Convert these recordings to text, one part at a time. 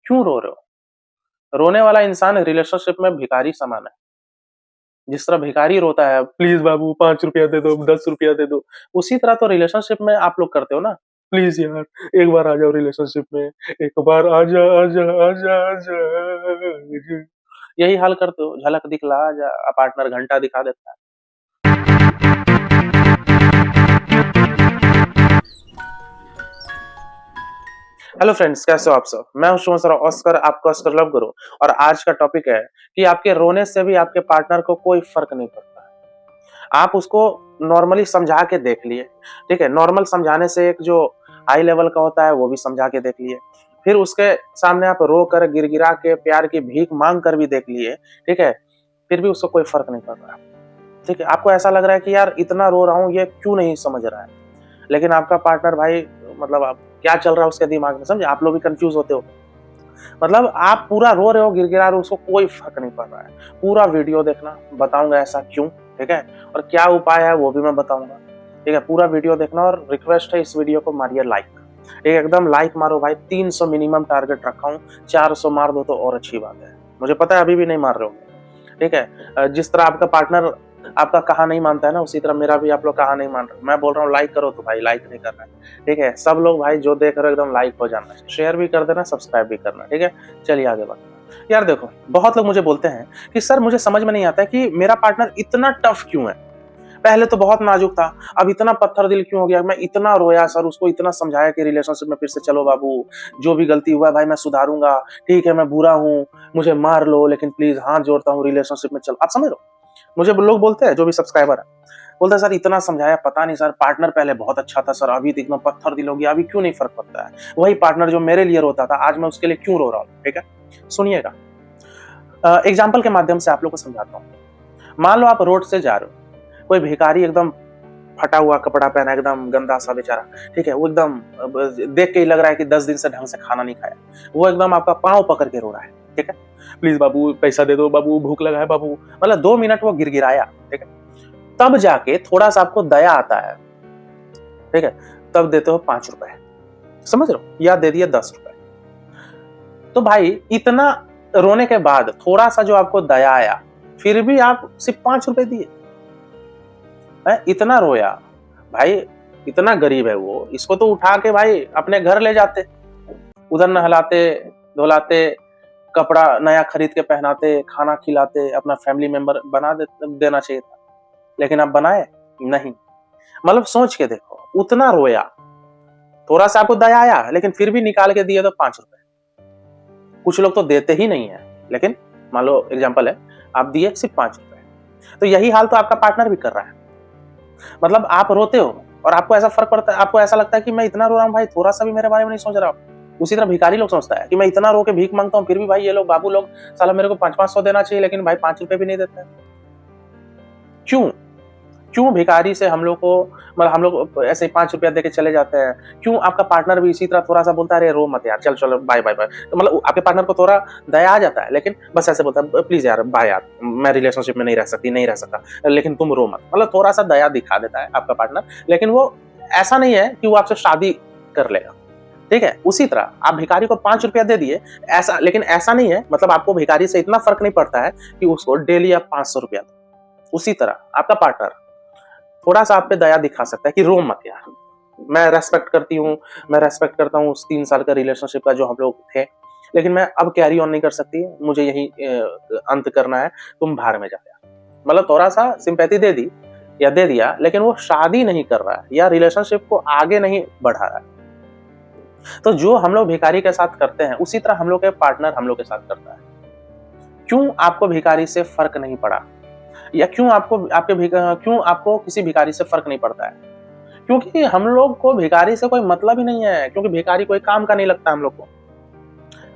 क्यों रो रहे हो? रोने वाला इंसान रिलेशनशिप में भिखारी समान है। जिस तरह भिखारी रोता है, प्लीज बाबू 5 रुपया दे दो, 10 रुपया दे दो, उसी तरह तो रिलेशनशिप में आप लोग करते हो ना। प्लीज यार एक बार आ जाओ रिलेशनशिप में, एक बार आजा आजा आजा आजा। यही हाल करते हो। झलक दिखला जा, पार्टनर घंटा दिखा देता है। हेलो फ्रेंड्स, कैसे हो आप सब? मैं हूं शुभ सर ऑस्कर, आपका ऑस्कर लव गुरु। और आज का टॉपिक है कि आपके रोने से भी आपके पार्टनर को कोई फर्क नहीं पड़ता है। आप उसको नॉर्मली समझा के देख लिए, ठीक है। नॉर्मल समझाने से एक जो हाई लेवल का होता है वो भी समझा के देख लिए, फिर उसके सामने आप रो कर गिड़गिड़ा के प्यार की भीख मांग कर भी देख लिए, ठीक है। फिर भी उसको कोई फर्क नहीं पड़ रहा, ठीक है। आपको ऐसा लग रहा है कि यार इतना रो रहा हूं, ये क्यों नहीं समझ रहा है। लेकिन आपका पार्टनर भाई, मतलब आप क्या चल रहा है उसके दिमाग में, समझे? आप लोग भी कंफ्यूज होते हो। मतलब आप पूरा रो रहे हो, गिड़गिड़ा रहे हो, उसको कोई फर्क नहीं पड़ रहा है। पूरा वीडियो देखना, बताऊंगा ऐसा क्यों, ठीक है। और क्या उपाय है वो भी मैं बताऊंगा, ठीक है। पूरा वीडियो देखना और रिक्वेस्ट है, इस वीडियो को मारिए लाइक, ठीक है। एकदम लाइक मारो भाई। 300 मिनिमम टारगेट रखा हूँ, 400 मार दो तो और अच्छी बात है। मुझे पता है अभी भी नहीं मार रहे हो, ठीक है। जिस तरह आपका पार्टनर आपका कहा नहीं मानता है ना, उसी तरह मेरा भी आप लोग कहा नहीं मान रहे। मैं बोल रहा हूँ लाइक करो, तो भाई लाइक नहीं कर रहा है, ठीक है। सब लोग भाई जो देख रहे हो एकदम लाइक हो जाना, शेयर भी कर देना, सब्सक्राइब भी करना, ठीक है। चलिए आगे बढ़ते हैं। यार देखो, बहुत लोग मुझे बोलते हैं कि सर मुझे समझ में नहीं आता है कि मेरा पार्टनर इतना टफ क्यों है। पहले तो बहुत नाजुक था, अब इतना पत्थर दिल क्यों हो गया। मैं इतना रोया सर, उसको इतना समझाया कि रिलेशनशिप में फिर से चलो बाबू, जो भी गलती हुआ है भाई मैं सुधारूंगा, ठीक है। मैं बुरा हूँ, मुझे मार लो, लेकिन प्लीज हाथ जोड़ता हूँ रिलेशनशिप में चलो। आप समझ लो, मुझे लोग बोलते हैं, जो भी सब्सक्राइबर है, बोलते हैं सर इतना समझाया, पता नहीं सर, पार्टनर पहले बहुत अच्छा था सर, अभी तो एकदम पत्थर दिल हो गया, अभी क्यों नहीं फर्क पड़ता है। वही पार्टनर जो मेरे लिए रोता था, आज मैं उसके लिए क्यों रो रहा हूँ, ठीक है। सुनिएगा, एग्जाम्पल के माध्यम से आप लोग को समझाता हूँ। मान लो आप रोड से जा रहे हो, कोई भिखारी एकदम फटा हुआ कपड़ा पहना, एकदम गंदा सा बेचारा, ठीक है। वो एकदम देख के ही लग रहा है कि 10 दिन से ढंग से खाना नहीं खाया। वो एकदम आपका पांव पकड़ के रो रहा है, ठीक है। प्लीज बाबू पैसा दे दो बाबू, भूख लगा है बाबू। मतलब 2 मिनट वो गिड़गिड़ाया, ठीक है। तब जाके थोड़ा सा आपको दया आता है, ठीक है। तब देते हो 5 रुपए, समझ रहे हो, या दे दिए 10 रुपए। तो भाई इतना रोने के बाद थोड़ा सा जो आपको दया आया, फिर भी आप सिर्फ 5 रुपए दिए। इतना रोया भाई, इतना गरीब है वो, इसको तो उठा के भाई अपने घर ले जाते, उधर नहलाते धुलाते, कपड़ा नया खरीद के पहनाते, खाना खिलाते, अपना फैमिली मेंबर बना देना चाहिए था। लेकिन आप बनाए नहीं। मतलब सोच के देखो, उतना रोया, थोड़ा सा आपको दया आया, लेकिन फिर भी निकाल के दिए तो 5 रुपए। कुछ लोग तो देते ही नहीं है, लेकिन मान लो एग्जाम्पल है, आप दिए सिर्फ 5 रुपए। तो यही हाल तो आपका पार्टनर भी कर रहा है। मतलब आप रोते हो और आपको ऐसा फर्क पड़ता है, आपको ऐसा लगता है कि मैं इतना रो रहा हूँ भाई, थोड़ा सा भी मेरे बारे में नहीं सोच रहा हूँ। उसी तरह भिखारी लोग सोचता है कि मैं इतना रो के भीख मांगता हूँ, फिर भी भाई ये लोग बाबू लोग साला मेरे को 500-500 देना चाहिए, लेकिन भाई 5 रुपए भी नहीं देते हैं। क्यों? क्यों भिखारी से हम लोग को, मतलब हम लोग ऐसे ही 5 रुपया देके चले जाते हैं? क्यों आपका पार्टनर भी इसी तरह थोड़ा सा बोलता है, अरे रो मत यार, चल चलो बाय बाय बाय। तो मतलब आपके पार्टनर को थोड़ा दया आ जाता है, लेकिन बस ऐसे बोलता है, प्लीज यार बाय यार, मैं रिलेशनशिप में नहीं रह सकती, नहीं रह सकता, लेकिन तुम रो मत। मतलब थोड़ा सा दया दिखा देता है आपका पार्टनर, लेकिन वो ऐसा नहीं है कि वो आपसे शादी कर लेगा, ठीक है। उसी तरह आप भिखारी को 5 रुपया दे दिए, ऐसा, लेकिन ऐसा नहीं है, मतलब आपको भिखारी से इतना फर्क नहीं पड़ता है कि उसको डेली आप 500 रुपया दो। उसी तरह आपका पार्टनर थोड़ा सा आप पे दया दिखा सकता है कि रो मत यार, मैं रेस्पेक्ट करती हूँ, मैं रेस्पेक्ट करता हूँ उस 3 साल का रिलेशनशिप का जो हम लोग थे, लेकिन मैं अब कैरी ऑन नहीं कर सकती, मुझे यही अंत करना है, तुम बाहर में जा यार। मतलब थोड़ा सा सिंपैथी दे दी या दे दिया, लेकिन वो शादी नहीं कर रहा है या रिलेशनशिप को आगे नहीं बढ़ा रहा है। तो जो हम लोग भिखारी के साथ करते हैं, उसी तरह हम लोग के पार्टनर हम लोग के साथ करता है। क्यों आपको भिखारी से फर्क नहीं पड़ा, या क्यों आपको किसी भिखारी से फर्क नहीं पड़ता है? क्योंकि हम लोग को भिखारी से कोई मतलब ही नहीं है, क्योंकि भिखारी कोई काम का नहीं लगता हम लोग को।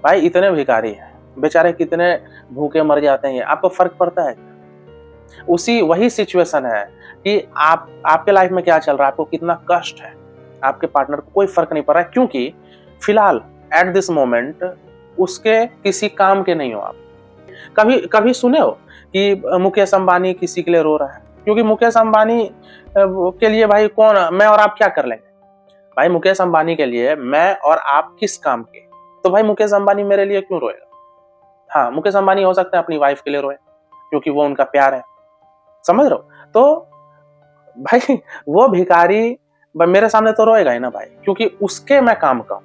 भाई इतने भिखारी हैं, बेचारे कितने भूखे मर जाते हैं, आपको फर्क पड़ता है? उसी वही सिचुएशन है कि आपके लाइफ में क्या चल रहा है, आपको कितना कष्ट है, आपके पार्टनर को कोई फर्क नहीं पड़ रहा है, क्योंकि फिलहाल एट दिस मोमेंट उसके किसी काम के नहीं हो आप। कभी कभी सुने हो कि मुकेश अंबानी किसी के लिए रो रहा है? क्योंकि मुकेश अंबानी के लिए भाई कौन, मैं और आप क्या कर लेंगे? भाई मुकेश अंबानी के लिए मैं और आप किस काम के? तो भाई मुकेश अंबानी मेरे लिए क्यों रोएगा? हाँ, मुकेश अंबानी हो सकता है अपनी वाइफ के लिए रोए, क्योंकि वो उनका प्यार है, समझ रहे हो? तो भाई वो भिखारी मेरे सामने तो रोएगा ही ना भाई, क्योंकि उसके मैं काम का हूं।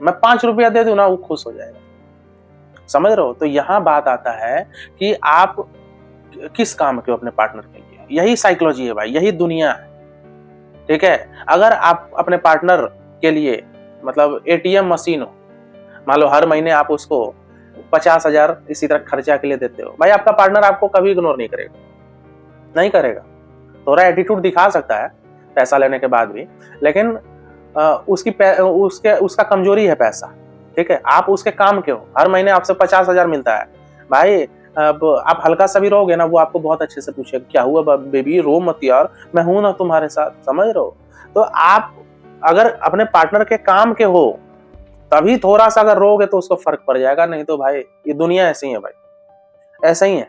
मैं 5 रुपया दे दूं ना, वो खुश हो जाएगा, समझ रहे हो? तो यहां बात आता है कि आप किस काम के हो अपने पार्टनर के लिए। यही साइकोलॉजी है भाई, यही दुनिया है, ठीक है? अगर आप अपने पार्टनर के लिए मतलब एटीएम मशीन हो, मान लो हर महीने आप उसको 50,000 इसी तरह खर्चा के लिए देते हो, भाई आपका पार्टनर आपको कभी इग्नोर नहीं करेगा, नहीं करेगा। थोड़ा एटीट्यूड दिखा सकता है पैसा लेने के बाद भी, लेकिन उसका कमजोरी है पैसा, ठीक है? आप उसके काम के हो, हर महीने आपसे 50,000 मिलता है भाई। अब आप हल्का सा भी रोगे ना, वो आपको बहुत अच्छे से पूछेगा क्या हुआ बेबी, रो मत यार, मैं हूं ना तुम्हारे साथ, समझ रहे हो? तो आप अगर अपने पार्टनर के काम के हो तभी थोड़ा सा अगर रोगे तो उसको फर्क पड़ जाएगा, नहीं तो भाई ये दुनिया ऐसी है भाई, ऐसा ही है,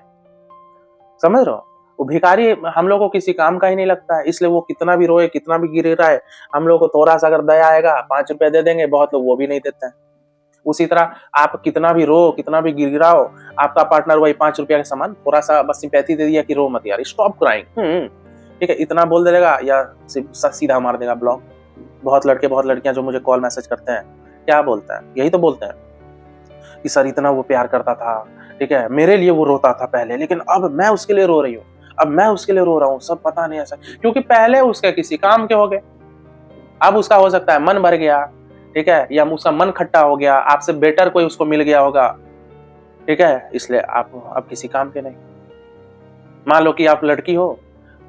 समझ रहे हो? वो भिखारी हम लोग को किसी काम का ही नहीं लगता है, इसलिए वो कितना भी रोए, कितना भी गिर रहा है, हम लोग को थोड़ा सा अगर दया आएगा 5 रुपए दे देंगे, बहुत लोग वो भी नहीं देते हैं। उसी तरह आप कितना भी रो, कितना भी गिड़गिड़ाओ, आपका पार्टनर वही 5 रुपया के सामान थोड़ा सा बस सिंपैथी दे दिया कि रो मत यार, स्टॉप क्राइंग, ठीक है, इतना बोल देगा या सीधा मार देगा ब्लॉक। बहुत लड़के बहुत लड़कियां जो मुझे कॉल मैसेज करते हैं, क्या बोलते हैं, यही तो बोलते हैं कि सर इतना वो प्यार करता था, ठीक है, मेरे लिए वो रोता था पहले, लेकिन अब मैं उसके लिए रो रही हूँ, अब मैं उसके लिए रो रहा हूँ, सब पता नहीं ऐसा, क्योंकि पहले उसके किसी काम के हो गए, अब उसका हो सकता है मन भर गया, ठीक है, या उसका मन खट्टा हो गया, आपसे बेटर कोई उसको मिल गया होगा, ठीक है, इसलिए आप अब किसी काम के नहीं। मान लो कि आप लड़की हो,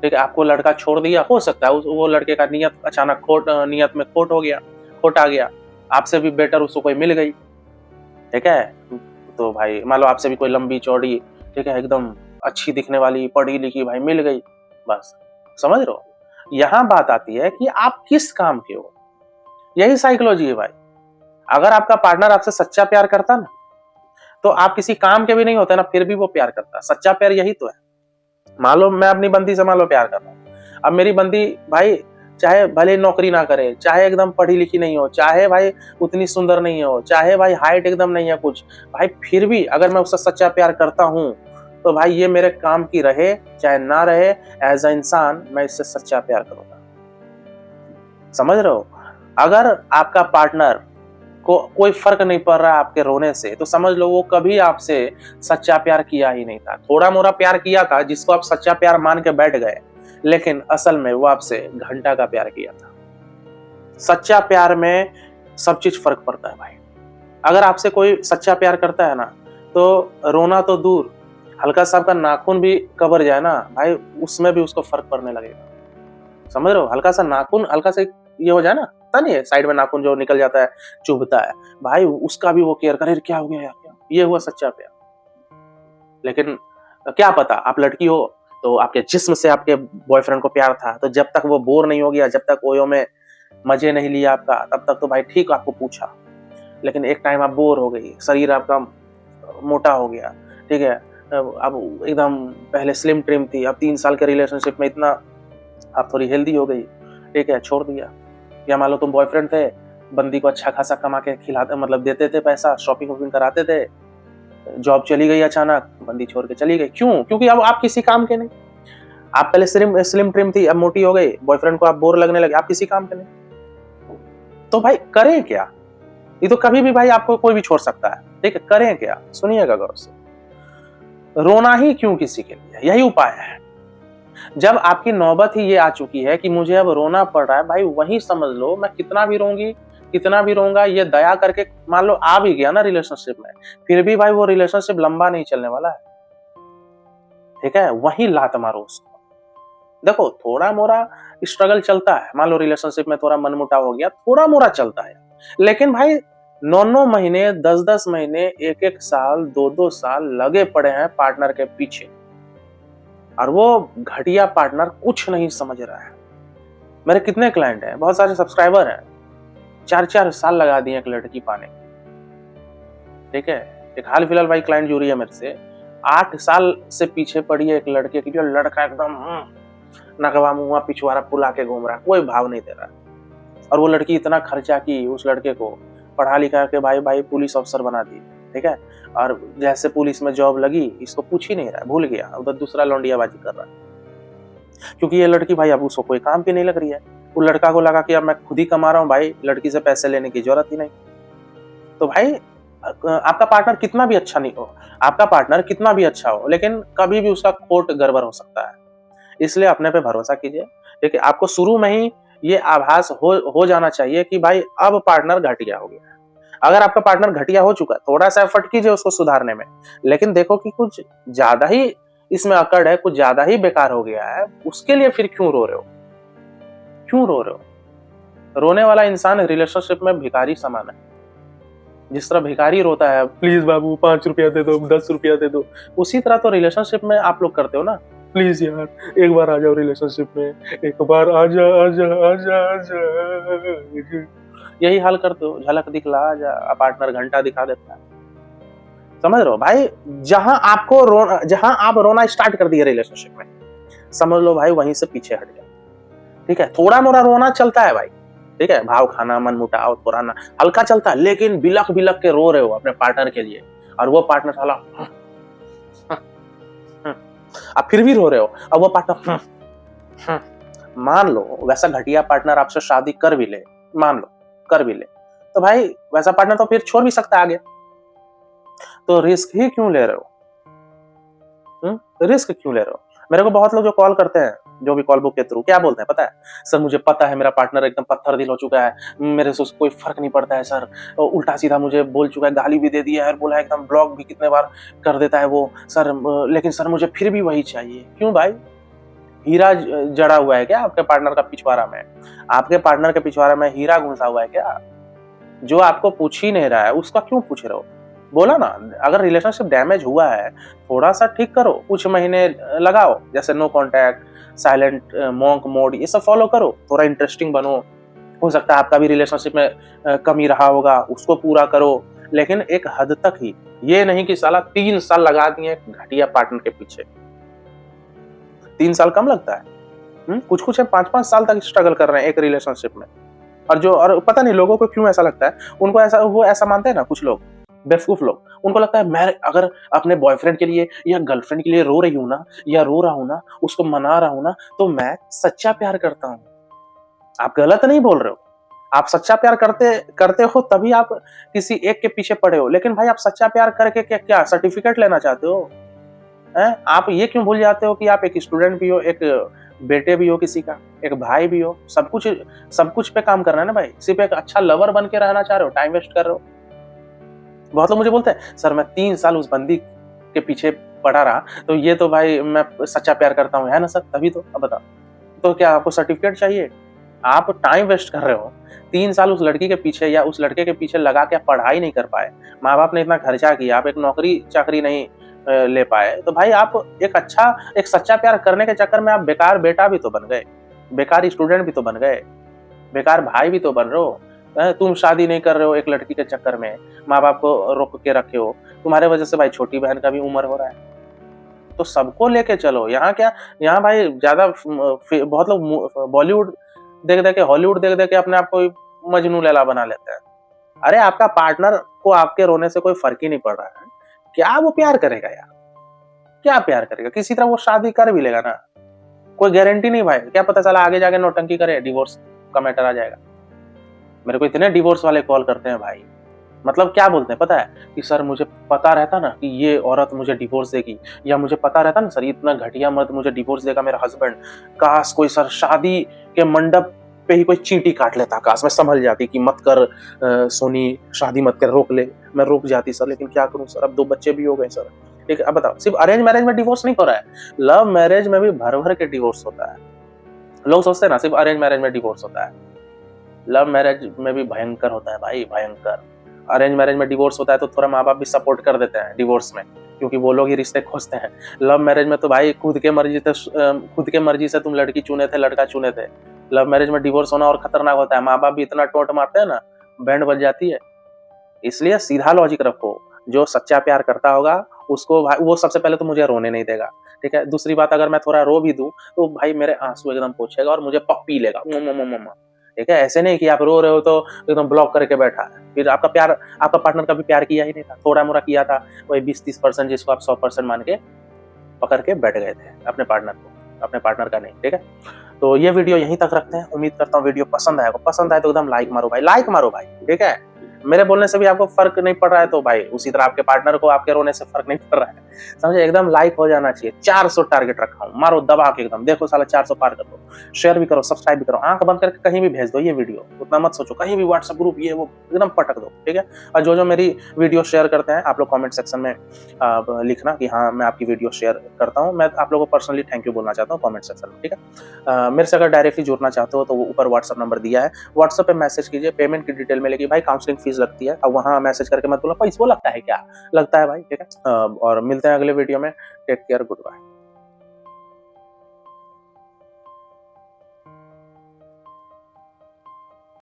ठीक है, आपको लड़का छोड़ दिया, हो सकता है वो लड़के का नियत अचानक नियत में खोट हो गया, खोट आ गया, आपसे भी बेटर उसको कोई मिल गई, ठीक है, तो भाई मान लो आपसे भी कोई लंबी चौड़ी, ठीक है, एकदम अच्छी दिखने वाली पढ़ी लिखी भाई मिल गई, बस, समझ रहे हो? यहां बात आती है कि आप किस काम के हो, यही साइकोलॉजी है भाई। अगर आपका पार्टनर आपसे सच्चा प्यार करता ना, तो आप किसी काम के भी नहीं होते ना, फिर भी वो प्यार करता। सच्चा प्यार यही तो है। मान लो मैं अपनी बंदी से मान लो प्यार कर रहा हूं, अब मेरी बंदी भाई चाहे भले नौकरी ना करे, चाहे एकदम पढ़ी लिखी नहीं हो, चाहे भाई उतनी सुंदर नहीं हो, चाहे भाई हाइट एकदम नहीं है कुछ, भाई फिर भी अगर मैं उससे सच्चा प्यार करता हूं तो भाई ये मेरे काम की रहे चाहे ना रहे, एज अ इंसान मैं इससे सच्चा प्यार करूंगा, समझ रहे हो? अगर आपका पार्टनर को कोई फर्क नहीं पड़ रहा है आपके रोने से, तो समझ लो वो कभी आपसे सच्चा प्यार किया ही नहीं था। थोड़ा मोड़ा प्यार किया था जिसको आप सच्चा प्यार मान के बैठ गए, लेकिन असल में वो आपसे घंटा का प्यार किया था। सच्चा प्यार में सब चीज फर्क पड़ता है भाई। अगर आपसे कोई सच्चा प्यार करता है ना, तो रोना तो दूर, हल्का सा आपका नाखून भी कबर जाए ना भाई, उसमें भी उसको फर्क पड़ने लगेगा, समझ रहे हो? हल्का सा नाखून, हल्का सा ये हो जाए ना, पता नहीं है साइड में नाखून जो निकल जाता है, चुभता है भाई, उसका भी वो केयर करे, क्या हो गया यार, क्या ये हुआ सच्चा प्यार। लेकिन क्या पता आप लड़की हो तो आपके जिस्म से आपके बॉयफ्रेंड को प्यार था, तो जब तक वो बोर नहीं हो गया, जब तक ओयो में मजे नहीं लिया आपका, तब तक तो भाई ठीक आपको पूछा, लेकिन एक टाइम आप बोर हो गई, शरीर आपका मोटा हो गया, ठीक है, अब एकदम पहले स्लिम ट्रिम थी, अब 3 साल के रिलेशनशिप में इतना आप थोड़ी हेल्दी हो गई, ठीक है, छोड़ दिया। या मान लो तुम बॉयफ्रेंड थे, बंदी को अच्छा खासा कमा के खिलाते मतलब देते थे पैसा, शॉपिंग वॉपिंग कराते थे, जॉब चली गई अचानक, बंदी छोड़ के चली गई, क्यों? क्योंकि अब आप किसी काम के नहीं। आप पहले स्लिम ट्रिम थी, अब मोटी हो गई, बॉयफ्रेंड को आप बोर लगने लगे, आप किसी काम के नहीं। तो भाई करें क्या? ये तो कभी भी भाई आपको कोई भी छोड़ सकता है, ठीक है, करें क्या? सुनिएगा गौर से। रोना ही क्यों किसी के लिए, यही उपाय है। जब आपकी नौबत ही ये आ चुकी है कि मुझे अब रोना पड़ रहा है, भाई वही समझ लो मैं कितना भी रोऊंगी, कितना भी रोऊंगा, ये दया करके मान लो आ भी गया ना रिलेशनशिप में, फिर भी भाई वो रिलेशनशिप लंबा नहीं चलने वाला है, ठीक है, वही लात मारो उसको। देखो थोड़ा मोड़ा स्ट्रगल चलता है, मान लो रिलेशनशिप में थोड़ा मनमुटाव हो गया, थोड़ा मोड़ा चलता है, लेकिन भाई 9-9 महीने, 10-10 महीने, 1-1 साल, 2-2 साल लगे पड़े हैं पार्टनर के पीछे, और वो घटिया पार्टनर कुछ नहीं समझ रहा है। मेरे कितने क्लाइंट हैं, बहुत सारे सब्सक्राइबर हैं, 4-4 साल लगा दिए एक लड़की पाने, ठीक है। एक हाल फिलहाल भाई क्लाइंट जुड़ी है मेरे से, 8 साल से पीछे पड़ी है एक लड़के की, जो लड़का एकदम नकवा मुआ पिछवाड़ा फुला के घूम रहा है, कोई भाव नहीं दे रहा, और वो लड़की इतना खर्चा की उस लड़के को, पढ़ा लिखा के भाई भाई पुलिस अफसर बना दी, ठीक है। और जैसे पुलिस में जॉब लगी, इसको पूछ ही नहीं रहा है, भूल गया, उधर दूसरा लौंडियाबाजी कर रहा है। क्योंकि ये लड़की भाई अब उसको कोई काम की नहीं लग रही है। वो लड़का को लगा कि अब मैं खुद ही कमा रहा हूँ भाई, लड़की से पैसे लेने की जरूरत ही नहीं। तो भाई आपका पार्टनर कितना भी अच्छा नहीं हो, आपका पार्टनर कितना भी अच्छा हो, लेकिन कभी भी उसका खोट गड़बड़ हो सकता है। इसलिए अपने पे भरोसा कीजिए। देखिए, आपको शुरू में ही ये आभास हो जाना चाहिए कि भाई अब पार्टनर घटिया हो गया है। अगर आपका पार्टनर घटिया हो चुका है, थोड़ा सा एफर्ट कीजिए उसको सुधारने में, लेकिन देखो कि कुछ ज्यादा ही इसमें अकड़ है, कुछ ज्यादा ही बेकार हो गया है, उसके लिए फिर क्यों रो रहे हो? क्यों रो रहे हो? रोने वाला इंसान रिलेशनशिप में भिखारी समान है। जिस तरह भिखारी रोता है, प्लीज बाबू 5 रुपया दे दो, 10 रुपया दे दो, उसी तरह तो रिलेशनशिप में आप लोग करते हो ना। प्लीज यार, एक बार आ जाओ रिलेशनशिप में, एक बार आजा आजा आजा आजा, यही हाल करते हो। झलक दिखला आजा, पार्टनर घंटा दिखा देता है। समझ रहे हो भाई? जहां आप रोना स्टार्ट कर दिए रिलेशनशिप में, समझ लो भाई वहीं से पीछे हट गया, ठीक है। थोड़ा मोड़ा रोना चलता है भाई, ठीक है, भाव खाना, मन मुटाव पुराना हल्का चलता है, लेकिन बिलख बिलख के रो रहे हो अपने पार्टनर के लिए, और वो पार्टनर साला आप फिर भी रो रहे हो, अब वो पार्टनर मान लो वैसा घटिया पार्टनर आपसे शादी कर भी ले, मान लो कर भी ले, तो भाई वैसा पार्टनर तो फिर छोड़ भी सकता है आगे। तो रिस्क ही क्यों ले रहे हो? रिस्क क्यों ले रहे हो? मेरे को बहुत लोग जो कॉल करते हैं, जो भी कॉल बुक के थ्रू, क्या बोलते हैं पता है? सर मुझे पता है मेरा पार्टनर एकदम पत्थर दिल हो चुका है, मेरे से कोई फर्क नहीं पड़ता है सर, उल्टा सीधा मुझे बोल चुका है, गाली भी दे दिया है, बोला एकदम ब्लॉक भी कितने बार कर देता है वो सर, लेकिन सर मुझे फिर भी वही चाहिए। क्यों भाई? हीरा जड़ा हुआ है क्या आपके पार्टनर का पिछवाड़ा में? आपके पार्टनर के पिछवाड़ा में हीरा घुसा हुआ है क्या? जो आपको पूछ ही नहीं रहा है उसका क्यों पूछ रहे हो? बोला ना, अगर रिलेशनशिप डैमेज हुआ है, थोड़ा सा ठीक करो, कुछ महीने लगाओ, जैसे no contact, silent monk mode, ये सब फॉलो करो, थोड़ा इंटरेस्टिंग बनो। हो सकता है आपका भी रिलेशनशिप में कमी रहा होगा, उसको पूरा करो, लेकिन एक हद तक ही। ये नहीं कि साला 3 साल लगा दिए घटिया पार्टनर के पीछे। 3 साल कम लगता है? कुछ कुछ है 5-5 साल तक स्ट्रगल कर रहे हैं एक रिलेशनशिप में। और पता नहीं लोगों को क्यों ऐसा लगता है, उनको ऐसा, वो ऐसा मानते हैं ना कुछ लोग, बेवकूफ लोग, उनको लगता है मैं अगर अपने बॉयफ्रेंड के लिए या गर्लफ्रेंड के लिए रो रही हूं ना, या रो रहा हूं ना, उसको मना रहा हूं ना, तो मैं सच्चा प्यार करता हूं। आप गलत नहीं बोल रहे हो। आप सच्चा प्यार करते करते हो तभी आप किसी एक के पीछे पड़े हो, लेकिन भाई आप सच्चा प्यार करके क्या सर्टिफिकेट लेना चाहते हो? आप ये क्यों भूल जाते हो कि आप एक स्टूडेंट भी हो, एक बेटे भी हो किसी का, एक भाई भी हो, सब कुछ पे काम करना है ना भाई। सिर्फ एक अच्छा लवर बन के रहना चाह रहे हो, टाइम वेस्ट कर रहे हो। बहुत लोग मुझे बोलते हैं सर मैं 3 साल उस बंदी के पीछे पड़ा रहा, तो ये तो भाई मैं सच्चा प्यार करता हूँ, है ना सर? तभी तो। अब बताओ, तो क्या आपको सर्टिफिकेट चाहिए? आप टाइम वेस्ट कर रहे हो। 3 साल उस लड़की के पीछे या उस लड़के के पीछे लगा के पढ़ाई नहीं कर पाए, माँ बाप ने इतना खर्चा किया, आप एक नौकरी चाकरी नहीं ले पाए, तो भाई आप एक सच्चा प्यार करने के चक्कर में आप बेकार बेटा भी तो बन गए, बेकार स्टूडेंट भी तो बन गए, बेकार भाई भी तो बन रहे हो। तुम शादी नहीं कर रहे हो एक लड़की के चक्कर में, माँ बाप को रोक के रखे हो, तुम्हारे वजह से भाई छोटी बहन का भी उम्र हो रहा है। तो सबको लेके चलो। यहाँ क्या, यहाँ भाई ज्यादा बहुत लोग बॉलीवुड देख देख के, हॉलीवुड देख देख के अपने आप को मजनू लैला बना लेते हैं। अरे आपका पार्टनर को आपके रोने से कोई फर्क ही नहीं पड़ रहा है, क्या वो प्यार करेगा यार? क्या प्यार करेगा? किसी तरह वो शादी कर भी लेगा ना, कोई गारंटी नहीं भाई, क्या पता चला आगे जाके नौटंकी करे, डिवोर्स का मैटर आ जाएगा। मेरे को इतने डिवोर्स वाले कॉल करते हैं भाई, मतलब क्या बोलते हैं पता है कि सर मुझे पता रहता ना कि ये औरत मुझे डिवोर्स देगी, या मुझे पता रहता ना सर इतना घटिया मर्द मुझे डिवोर्स देगा मेरा हस्बैंड, काश कोई सर शादी के मंडप पे ही कोई चींटी काट लेता, काश मैं संभल जाती कि मत कर सोनी, शादी मत कर, रोक ले, मैं रुक जाती सर, लेकिन क्या करूं सर, अब 2 बच्चे भी हो गए सर। ठीक है, अब बताओ, सिर्फ अरेंज मैरिज में डिवोर्स नहीं हो रहा है, लव मैरिज में भी भर भर के डिवोर्स होता है। लोग सोचते हैं ना सिर्फ अरेंज मैरिज में डिवोर्स होता है, लव मैरिज में भी भयंकर होता है भाई, भयंकर। अरेंज मैरिज में डिवोर्स होता है तो थोड़ा माँ बाप भी सपोर्ट कर देते हैं डिवोर्स में, क्योंकि वो लोग ही रिश्ते खोजते हैं। लव मैरिज में तो भाई खुद के मर्जी से तुम लड़की चुने थे, लड़का चुने थे। लव मैरिज में डिवोर्स होना और खतरनाक होता है, माँ बाप भी इतना टोंट मारते हैं ना, बैंड बज जाती है। इसलिए सीधा लॉजिक रखो, जो सच्चा प्यार करता होगा उसको भाई वो सबसे पहले तो मुझे रोने नहीं देगा, ठीक है। दूसरी बात, अगर मैं थोड़ा रो भी दूं तो भाई मेरे आंसू एकदम पोंछेगा और मुझे पप्पी लेगा, ठीक है। ऐसे नहीं कि आप रो रहे हो तो एकदम ब्लॉक करके बैठा है, फिर आपका पार्टनर कभी प्यार किया ही नहीं था, थोड़ा मोड़ा किया था, वही 20-30% जिसको आप 100% मान के पकड़ के बैठ गए थे अपने पार्टनर को, अपने पार्टनर का नहीं, ठीक है। तो ये वीडियो यहीं तक रखते हैं। उम्मीद करता हूँ वीडियो पसंद आएगा, पसंद आए तो एकदम लाइक मारो भाई, लाइक मारो भाई, ठीक है। मेरे बोलने से भी आपको फर्क नहीं पड़ रहा है तो भाई उसी तरह आपके पार्टनर को आपके रोने से फर्क नहीं पड़ रहा है, समझे, एकदम लाइक हो जाना चाहिए। 400 टारगेट रखा हूँ, मारो दबा के एकदम, देखो साला 400 पार कर दो। शेयर भी करो, सब्सक्राइब भी करो, आंख बंद करके कहीं भी भेज दो ये वीडियो, उतना मत सोचो, कहीं भी व्हाट्सएप ग्रुप ये वो एकदम पटक दो, ठीक है। और जो मेरी वीडियो शेयर करते हैं आप लोग कॉमेंट सेक्शन में लिखना कि हाँ मैं आपकी वीडियो शेयर करता हूँ, मैं आप लोगों को पर्सनली थैंक यू बोलना चाहता हूँ कॉमेंट सेक्शन में, ठीक है। मेरे से अगर डायरेक्टली जुड़ना चाहते हो तो वो ऊपर व्हाट्सएप नंबर दिया है, व्हाट्सएप पे मैसेज कीजिए, पेमेंट की डिटेल मिलेगी भाई, काउंसलिंग फीस लगती है। अब वहाँ मैसेज करके मत बोला पैसा लगता है क्या, लगता है भाई, ठीक है। और मिलते हैं अगले वीडियो में, टेक केयर, गुड बाय।